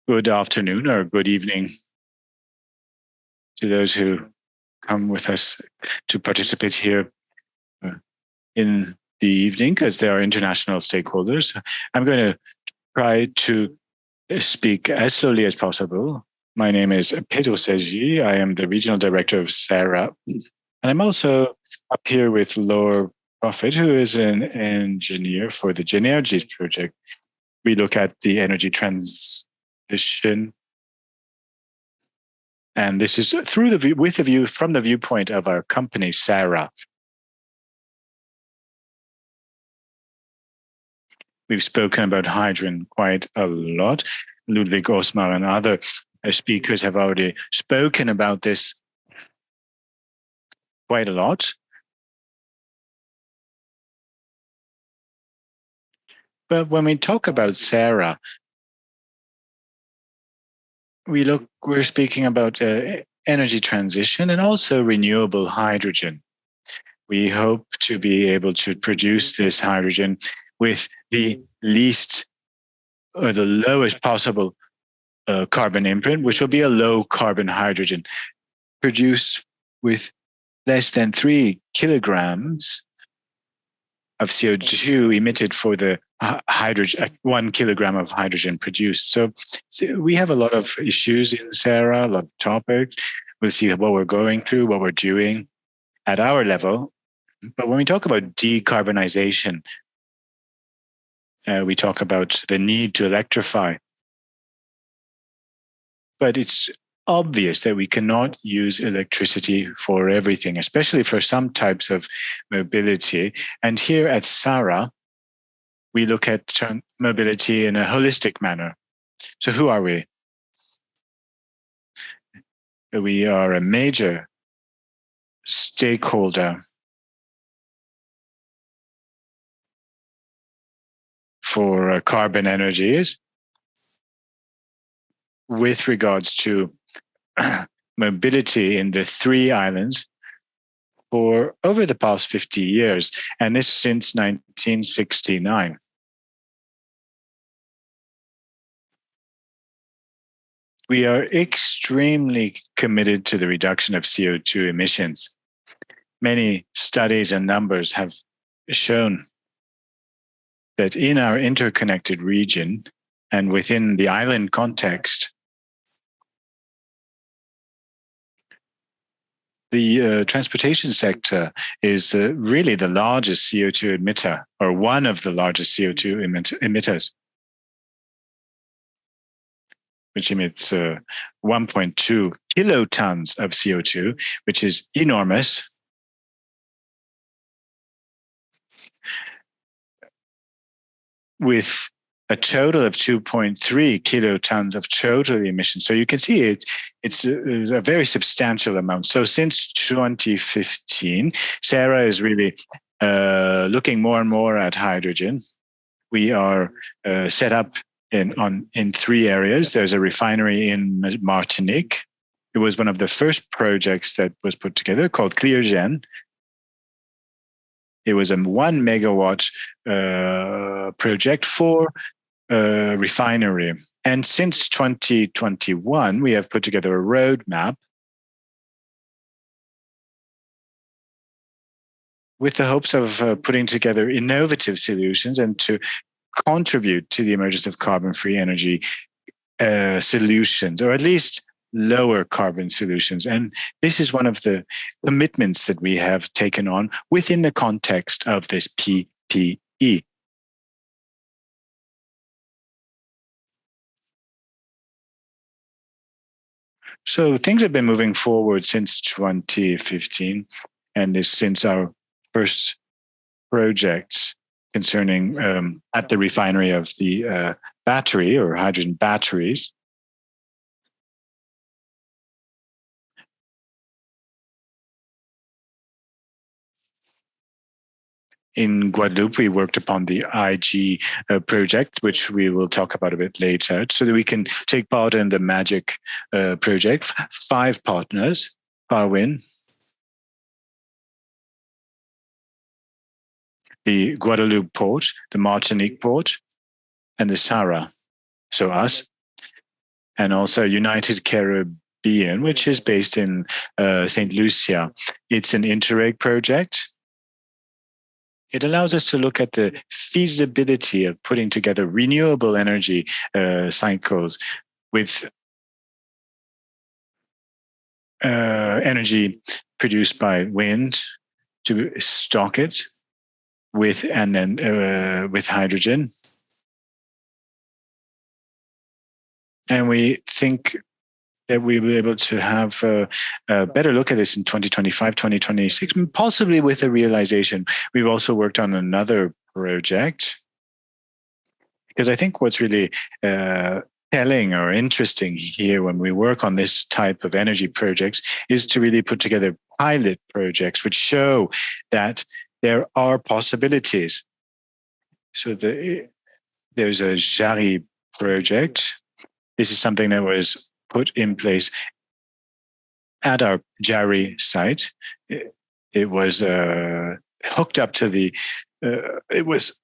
Good afternoon or good evening to those who come with us to participate here in the evening, because they are international stakeholders. I'm going to try to speak as slowly as possible. My name is Pedro SELGI. I am the Regional Director of SARA. And I'm also up here with Laure, who is an engineer for the GENERGIES project. We look at the energy transition, and this is through the view, with the view from the viewpoint of our company, SARA. We've spoken about hydrogen quite a lot. Ludwig Osmar and other speakers have already spoken about this quite a lot. But when we talk about SARA, we're speaking about energy transition and also renewable hydrogen. We hope to be able to produce this hydrogen with the least or the lowest possible carbon imprint, which will be a low carbon hydrogen produced with less than 3 kilograms of CO2 emitted for the hydrogen, 1 kilogram of hydrogen produced. So we have a lot of issues in SARA, a lot of topics. We'll see what we're going through, what we're doing at our level. But when we talk about decarbonization, we talk about the need to electrify. But it's obvious that we cannot use electricity for everything, especially for some types of mobility. And here at SARA, we look at mobility in a holistic manner. So who are we? We are a major stakeholder for carbon energies with regards to mobility in the 3 islands for over the past 50 years, and this since 1969. We are extremely committed to the reduction of CO2 emissions. Many studies and numbers have shown that in our interconnected region and within the island context, the transportation sector is really the largest CO2 emitter, or one of the largest CO2 emitters, which emits 1.2 kilotons of CO2, which is enormous. With a total of 2.3 kilotons of total emissions. So you can see it's a very substantial amount. So since 2015, SARA is really looking more and more at hydrogen. We are set up in 3 areas. There's a refinery in Martinique. It was one of the first projects that was put together called Cryogène. It was a 1 megawatt project for refinery. And since 2021, we have put together a roadmap with the hopes of putting together innovative solutions and to contribute to the emergence of carbon-free energy solutions, or at least lower carbon solutions. And this is one of the commitments that we have taken on within the context of this PPE. So things have been moving forward since 2015, and this since our first projects concerning at the refinery of the battery or hydrogen batteries. In Guadeloupe, we worked upon the IG project, which we will talk about a bit later, so that we can take part in the MAGIC project. 5 partners, Farwin, the Guadeloupe port, the Martinique port, and the SARA, so us. and also United Caribbean, which is based in St. Lucia. It's an Interreg project. It allows us to look at the feasibility of putting together renewable energy cycles with energy produced by wind to stock it with, and then with hydrogen. And we think that we will be able to have a better look at this in 2025, 2026, possibly with a realization. We've also worked on another project, because I think what's really telling or interesting here when we work on this type of energy projects is to really put together pilot projects which show that there are possibilities. So there's a JARI project. This is something that was put in place at our JARI site. It was hooked up to the, it was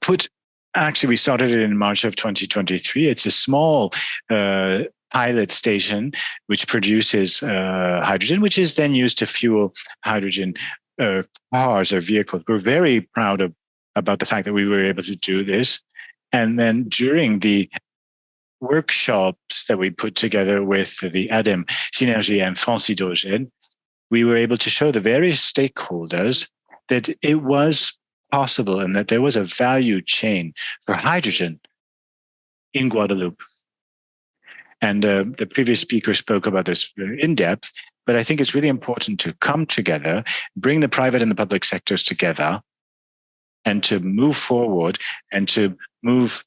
put, actually we started it in March of 2023. It's a small pilot station which produces hydrogen, which is then used to fuel hydrogen cars or vehicles. We're very proud about the fact that we were able to do this. And then during the workshops that we put together with the ADEME, SELGI, and France Hydrogène, we were able to show the various stakeholders that it was possible and that there was a value chain for hydrogen in Guadeloupe. And the previous speaker spoke about this in depth, but I think it's really important to come together, bring the private and the public sectors together, and to move forward and to move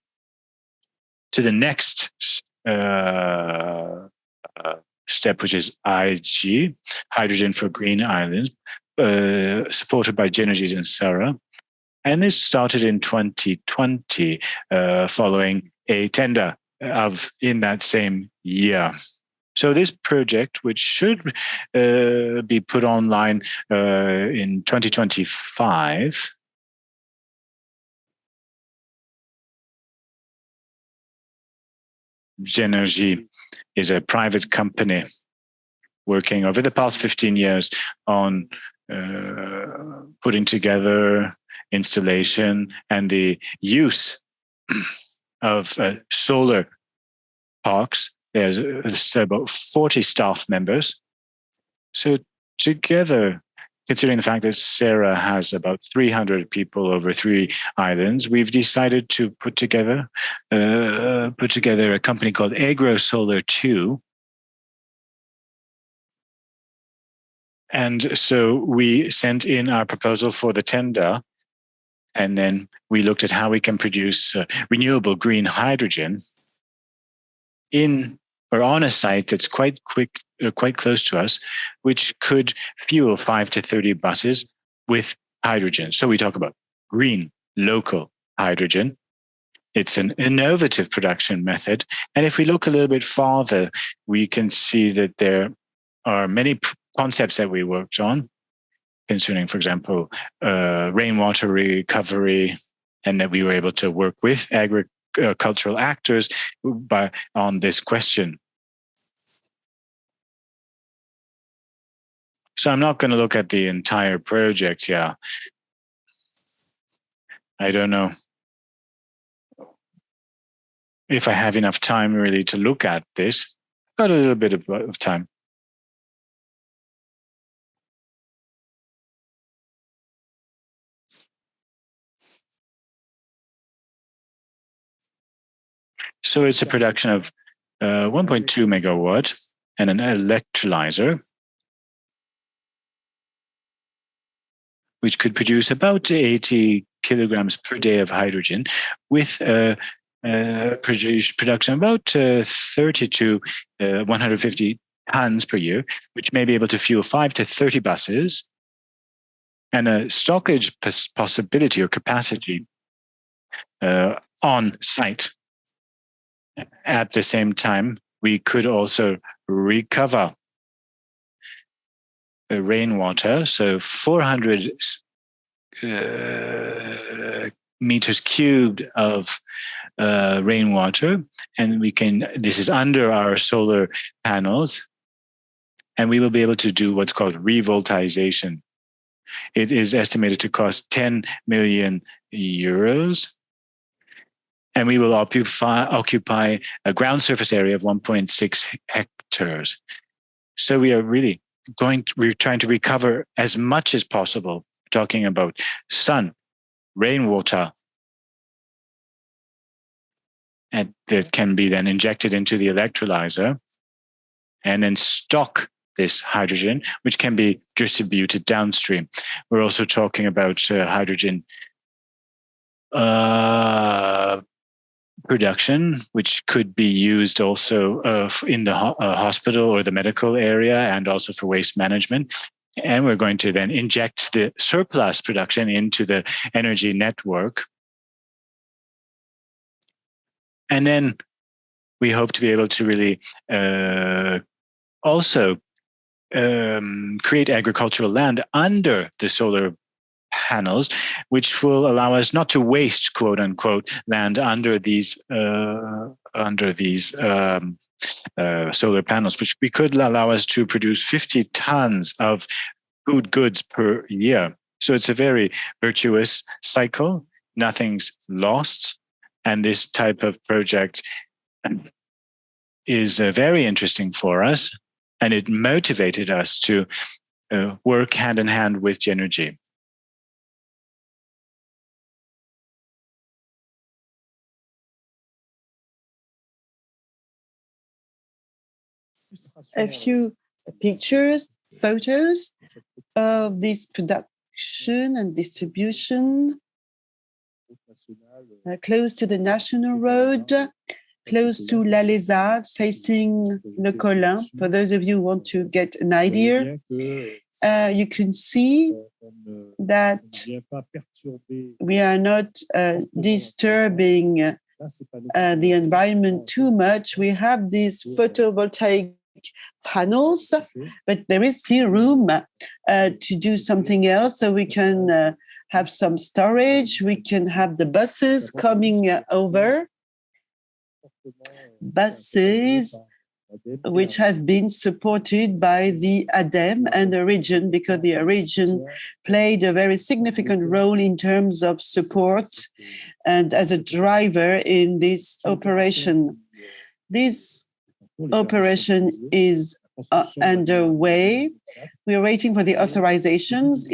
to the next step, which is IG, Hydrogen for Green Islands, supported by GENERGIES and SARA. And this started in 2020, following a tender in that same year. So this project, which should be put online in 2025, GENERGIES is a private company working over the past 15 years on putting together installation and the use of solar parks. There's about 40 staff members. So together, considering the fact that SARA has about 300 people over 3 islands, we've decided to put together a company called Agro Solar 2. And so we sent in our proposal for the tender, and then we looked at how we can produce renewable green hydrogen on a site that's quite close to us, which could fuel 5 to 30 buses with hydrogen. So we talk about green, local hydrogen. It's an innovative production method. And if we look a little bit farther, we can see that there are many concepts that we worked on concerning, for example, rainwater recovery, and that we were able to work with agricultural actors on this question. So I'm not going to look at the entire project. Yeah, I don't know if I have enough time really to look at this. Got a little bit of time. So it's a production of 1.2 megawatt and an electrolyzer, which could produce about 80 kilograms per day of hydrogen, with production about 30 to 150 tons per year, which may be able to fuel 5 to 30 buses, and a stockage possibility or capacity on site. At the same time, we could also recover rainwater, so 400 meters cubed of rainwater, and this is under our solar panels, and we will be able to do what's called revoltization. It is estimated to cost 10 million euros, and we will occupy a ground surface area of 1.6 hectares. So we're trying to recover as much as possible, talking about sun, rainwater, and that can be then injected into the electrolyzer and then stock this hydrogen, which can be distributed downstream. We're also talking about hydrogen production, which could be used also in the hospital or the medical area, and also for waste management. And we're going to then inject the surplus production into the energy network. And then we hope to be able to really also create agricultural land under the solar panels, which will allow us not to waste, quote unquote, land under these solar panels, which we could allow us to produce 50 tons of food goods per year. So it's a very virtuous cycle. Nothing's lost. And this type of project is very interesting for us. And it motivated us to work hand in hand with GENERGIES. A few pictures, photos of this production and distribution close to the national road, close to l'Alésade, facing Le Collin. For those of you who want to get an idea, you can see that we are not disturbing the environment too much. We have these photovoltaic panels, but there is still room to do something else. So we can have some storage. We can have the buses coming over. Buses which have been supported by the ADEME and the region, because the region played a very significant role in terms of support and as a driver in this operation. This operation is underway. We are waiting for the authorizations.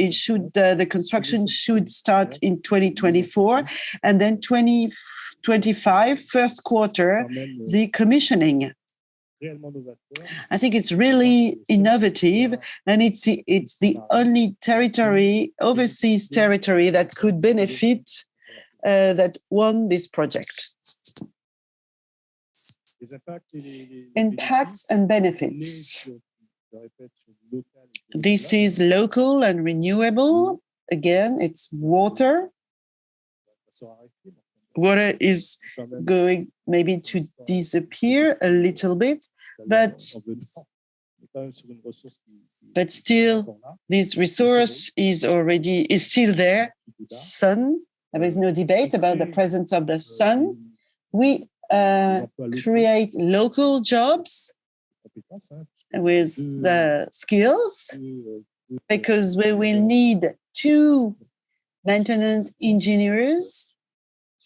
The construction should start in 2024, and then 2025, first quarter, the commissioning. I think it's really innovative, and it's the only territory, overseas territory, that could benefit, that won this project. Impacts and benefits. This is local and renewable. Again, it's water. Water is going maybe to disappear a little bit, but still this resource is still there. Sun, there is no debate about the presence of the sun. We create local jobs with the skills, because we will need 2 maintenance engineers,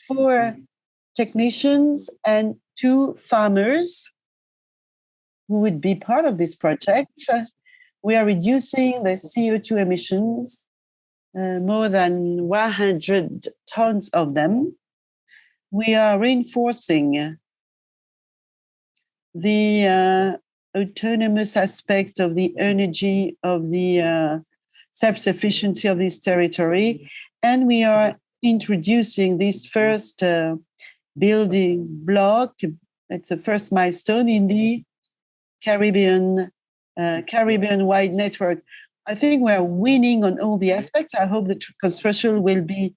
4 technicians, and 2 farmers who would be part of this project. We are reducing the CO2 emissions, more than 100 tons of them. We are reinforcing the autonomous aspect of the energy, of the self-sufficiency of this territory, and we are introducing this first building block. It's a first milestone in the Caribbean-wide network. I think we're winning on all the aspects. I hope the construction will be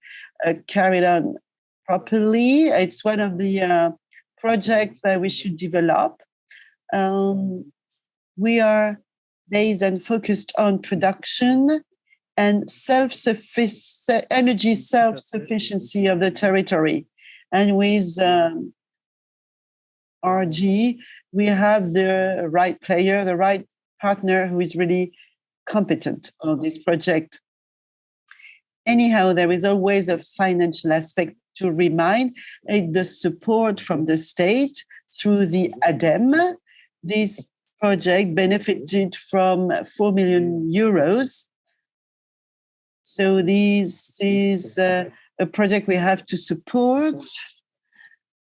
carried on properly. It's one of the projects that we should develop. We are based and focused on production and energy self-sufficiency of the territory. And with RG, we have the right player, the right partner who is really competent on this project. Anyhow, there is always a financial aspect to remind the support from the state through the ADEME. This project benefited from 4 million euros. So this is a project we have to support.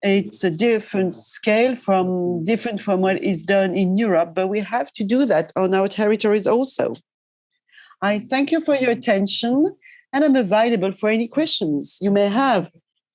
It's a different scale different from what is done in Europe, but we have to do that on our territories also. I thank you for your attention, and I'm available for any questions you may have.